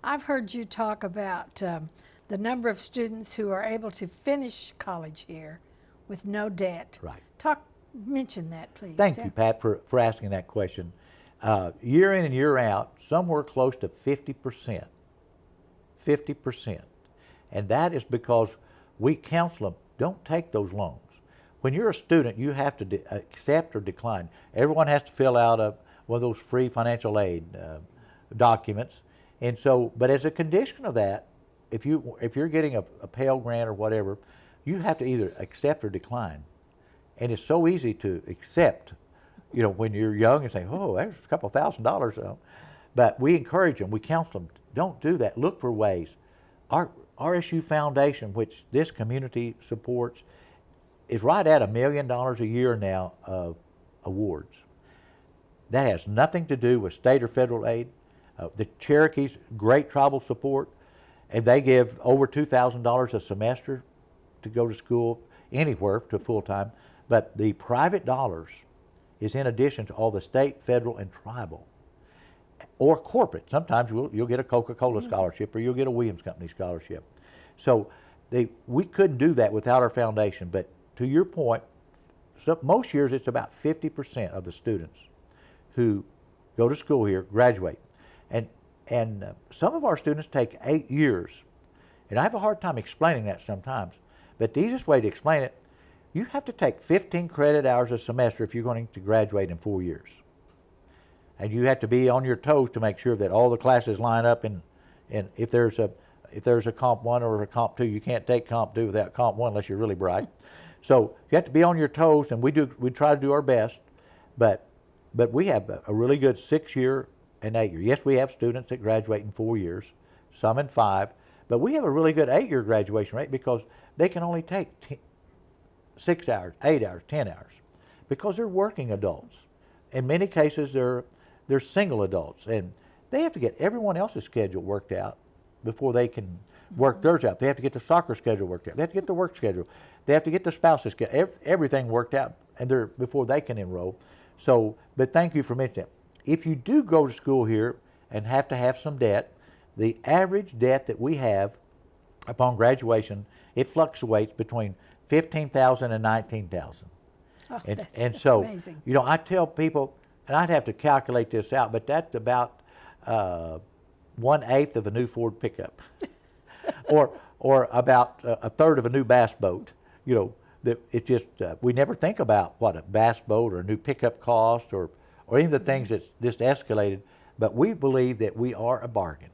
I've heard you talk about the number of students who are able to finish college here with no debt. Right. Mention that, please. Thank you, Pat, for asking that question. Year in and year out, somewhere close to 50%. 50%. And that is because we counsel them, don't take those loans. When you're a student, you have to accept or decline. Everyone has to fill out one of those free financial aid documents. And so, but as a condition of that, if you're getting a Pell Grant or whatever, you have to either accept or decline. And it's so easy to accept, when you're young and say, oh, there's a couple $1,000. But we encourage them, we counsel them, don't do that. Look for ways. Our RSU Foundation, which this community supports, is right at $1 million a year now of awards. That has nothing to do with state or federal aid. The Cherokees, great tribal support, and they give over $2,000 a semester to go to school anywhere to full-time. But the private dollars is in addition to all the state, federal, and tribal, or corporate. Sometimes you'll get a Coca-Cola scholarship or you'll get a Williams Company scholarship. So we couldn't do that without our foundation. But to your point, most years it's about 50% of the students who go to school here graduate. And some of our students take 8 years. And I have a hard time explaining that sometimes. But the easiest way to explain it, you have to take 15 credit hours a semester if you're going to graduate in 4 years. And you have to be on your toes to make sure that all the classes line up. And if there's a Comp 1 or a Comp 2, you can't take Comp 2 without Comp 1 unless you're really bright. So you have to be on your toes, and we try to do our best. But we have a really good 6-year and 8-year. Yes, we have students that graduate in 4 years, some in 5, but we have a really good 8-year graduation rate because they can only take 6 hours, 8 hours, 10 hours, because they're working adults. In many cases, they're single adults, and they have to get everyone else's schedule worked out before they can work theirs out. They have to get the soccer schedule worked out. They have to get the work schedule. They have to get the spouse's schedule, everything worked out, and before they can enroll. So, but thank you for mentioning that. If you do go to school here and have to have some debt, the average debt that we have upon graduation, it fluctuates between $15,000 and $19,000. Oh, and so, amazing. I tell people, and I'd have to calculate this out, but that's about 1/8 of a new Ford pickup, or about a third of a new bass boat. That it just we never think about what a bass boat or a new pickup cost, or even the things that's just escalated. But we believe that we are a bargain.